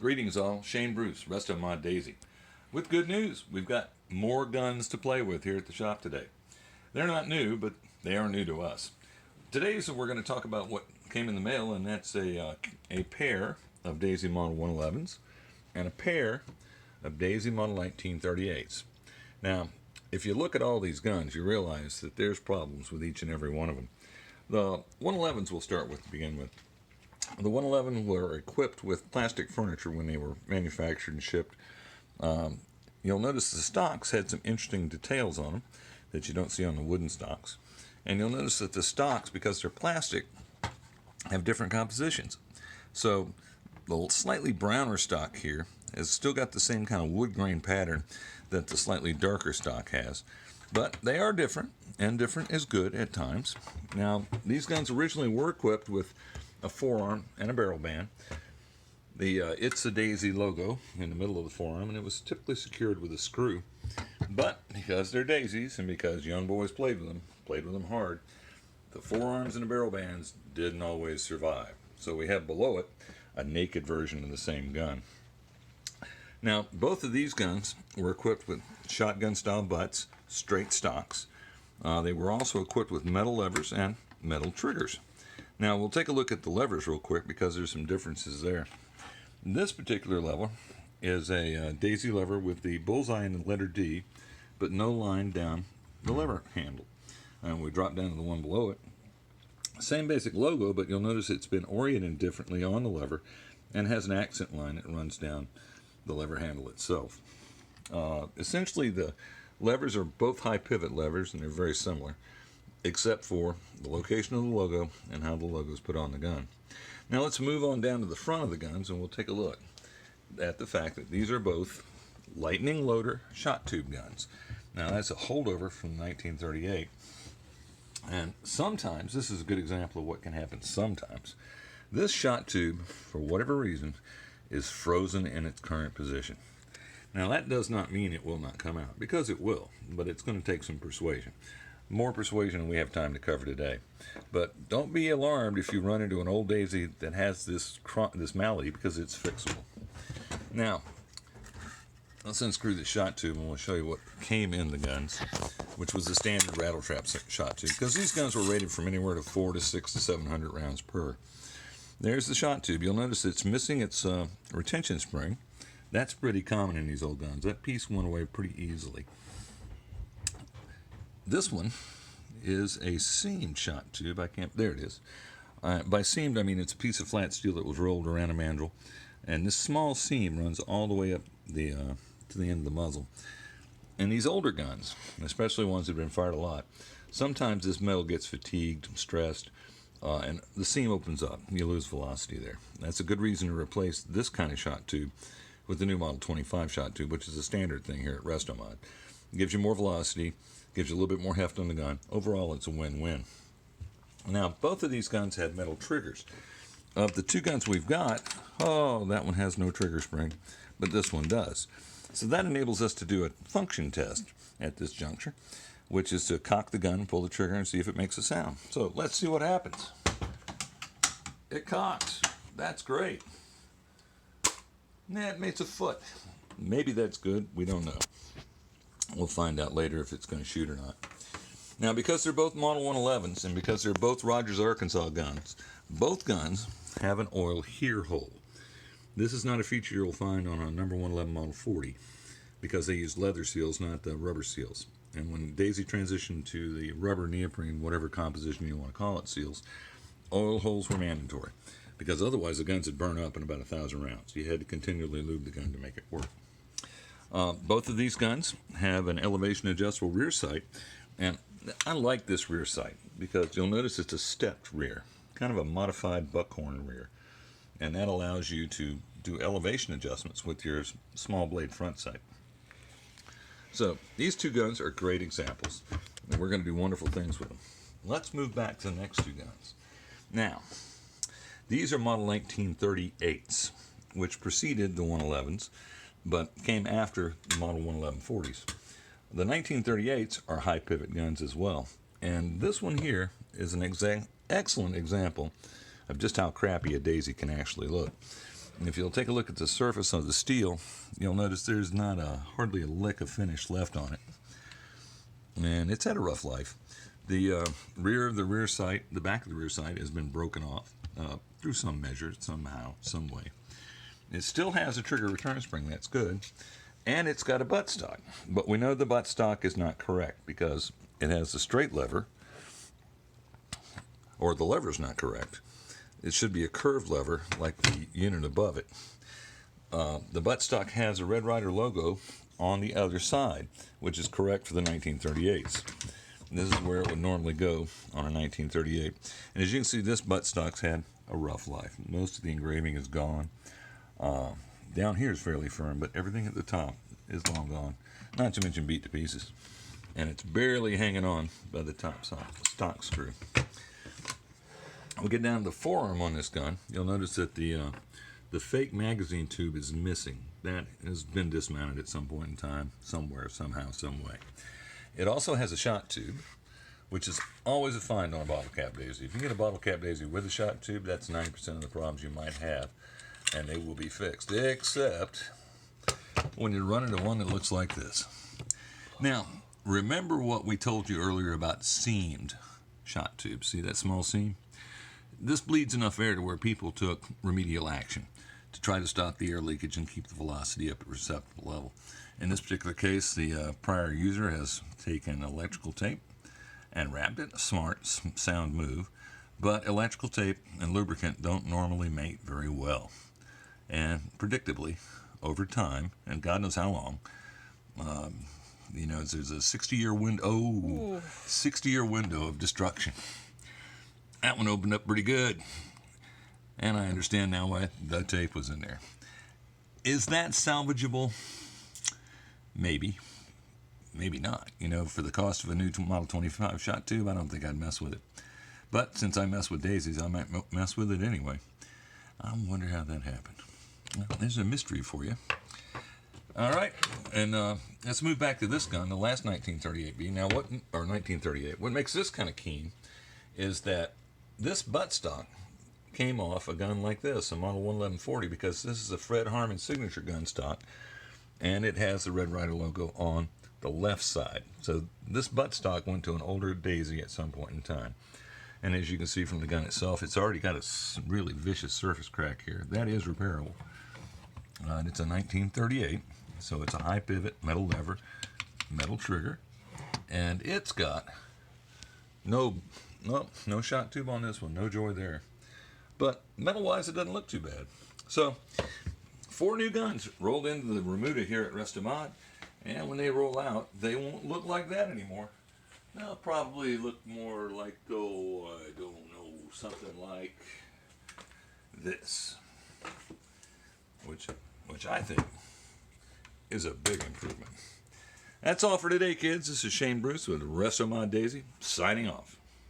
Greetings all, Shane Bruce, Restomod Daisy. With good news, we've got more guns to play with here at the shop today. They're not new, but they are new to us. Today we're going to talk about what came in the mail, and that's a pair of Daisy Model 111s and a pair of Daisy Model 1938s. Now, if you look at all these guns, you realize that there's problems with each and every one of them. The 111s we'll start with to begin with. The 111 were equipped with plastic furniture when they were manufactured and shipped. You'll notice the stocks had some interesting details on them that you don't see on the wooden stocks. And you'll notice that the stocks, because they're plastic, have different compositions. So the slightly browner stock here has still got the same kind of wood grain pattern that the slightly darker stock has. But they are different, and different is good at times. Now, these guns originally were equipped with a forearm and a barrel band. The It's a Daisy logo in the middle of the forearm, and it was typically secured with a screw. But because they're daisies and because young boys played with them hard, the forearms and the barrel bands didn't always survive. So we have below it a naked version of the same gun. Now, both of these guns were equipped with shotgun style butts, straight stocks. They were also equipped with metal levers and metal triggers. Now, we'll take a look at the levers real quick because there's some differences there. This particular lever is a Daisy lever with the bullseye in the letter D, but no line down the lever handle. And we drop down to the one below it. Same basic logo, but you'll notice it's been oriented differently on the lever and has an accent line that runs down the lever handle itself. Essentially, the levers are both high pivot levers, and they're very similar, except for the location of the logo and how the logo is put on the gun. Now let's move on down to the front of the guns, and we'll take a look at the fact that these are both lightning loader shot tube guns. Now that's a holdover from 1938, and sometimes, this is a good example of what can happen sometimes, this shot tube, for whatever reason, is frozen in its current position. Now that does not mean it will not come out, because it will, but it's going to take some persuasion. More persuasion than we have time to cover today. But don't be alarmed if you run into an old Daisy that has this malady, because it's fixable. Now, let's unscrew the shot tube and we'll show you what came in the guns, which was the standard rattle trap shot tube, because these guns were rated from anywhere to 400 to 600 to 700 rounds per. There's the shot tube. You'll notice it's missing its retention spring. That's pretty common in these old guns. That piece went away pretty easily. This one is a seamed shot tube. There it is. By seamed, I mean it's a piece of flat steel that was rolled around a mandrel, and this small seam runs all the way up to the end of the muzzle. And these older guns, especially ones that have been fired a lot, sometimes this metal gets fatigued, stressed, and the seam opens up. You lose velocity there. That's a good reason to replace this kind of shot tube with the new Model 25 shot tube, which is a standard thing here at Restomod. It gives you more velocity, gives you a little bit more heft on the gun. Overall, it's a win-win. Now, both of these guns had metal triggers. Of the two guns we've got, that one has no trigger spring, but this one does. So that enables us to do a function test at this juncture, which is to cock the gun, pull the trigger, and see if it makes a sound. So let's see what happens. It cocks. That's great. Nah, it makes a foot. Maybe that's good. We don't know. We'll find out later if it's going to shoot or not. Now, because they're both Model 111s and because they're both Rogers, Arkansas guns, both guns have an oil here hole. This is not a feature you'll find on a number 111 Model 40 because they use leather seals, not the rubber seals. And when Daisy transitioned to the rubber, neoprene, whatever composition you want to call it, seals, oil holes were mandatory because otherwise the guns would burn up in about 1,000 rounds. You had to continually lube the gun to make it work. Both of these guns have an elevation adjustable rear sight, and I like this rear sight because you'll notice it's a stepped rear, kind of a modified buckhorn rear, and that allows you to do elevation adjustments with your small blade front sight. So these two guns are great examples, and we're going to do wonderful things with them. Let's move back to the next two guns. Now, these are Model 1938s, which preceded the 111s, but came after the Model 11140s. The 1938s are high pivot guns as well, and this one here is an excellent example of just how crappy a Daisy can actually look. If you'll take a look at the surface of the steel, you'll notice there's not hardly a lick of finish left on it. And it's had a rough life. The rear of the rear sight, the back of the rear sight has been broken off through some measure, somehow, some way. It still has a trigger return spring, that's good. And it's got a buttstock. But we know the buttstock is not correct because it has a straight lever, or the lever's not correct. It should be a curved lever like the unit above it. The buttstock has a Red Ryder logo on the other side, which is correct for the 1938s. This is where it would normally go on a 1938. And as you can see, this buttstock's had a rough life. Most of the engraving is gone. Down here is fairly firm, but everything at the top is long gone, not to mention beat to pieces. And it's barely hanging on by the top stock screw. We get down to the forearm on this gun. You'll notice that the fake magazine tube is missing. That has been dismounted at some point in time, somewhere, somehow, some way. It also has a shot tube, which is always a find on a bottle cap daisy. If you get a bottle cap daisy with a shot tube, that's 90% of the problems you might have, and they will be fixed, except when you run into one that looks like this. Now, remember what we told you earlier about seamed shot tubes. See that small seam? This bleeds enough air to where people took remedial action to try to stop the air leakage and keep the velocity up at a acceptable level. In this particular case, the prior user has taken electrical tape and wrapped it. A smart, sound move. But electrical tape and lubricant don't normally mate very well. And predictably, over time, and God knows how long, there's a 60-year window. 60-year window of destruction. That one opened up pretty good. And I understand now why the tape was in there. Is that salvageable? Maybe. Maybe not. For the cost of a new Model 25 shot tube, I don't think I'd mess with it. But since I mess with daisies, I might mess with it anyway. I wonder how that happened. Well, there's a mystery for you. All right, and let's move back to this gun, the last 1938B. Now, 1938. What makes this kind of keen is that this buttstock came off a gun like this, a Model 11140, because this is a Fred Harmon signature gun stock, and it has the Red Ryder logo on the left side. So this buttstock went to an older Daisy at some point in time. And as you can see from the gun itself, it's already got a really vicious surface crack here. That is repairable. And it's a 1938, so it's a high pivot, metal lever, metal trigger, and it's got no shot tube on this one, no joy there. But metal-wise, it doesn't look too bad. So, 4 new guns rolled into the Remuda here at Restomod, and when they roll out, they won't look like that anymore. They'll probably look more like, I don't know, something like this, which I think is a big improvement. That's all for today, kids. This is Shane Bruce with Restomod Daisy, signing off.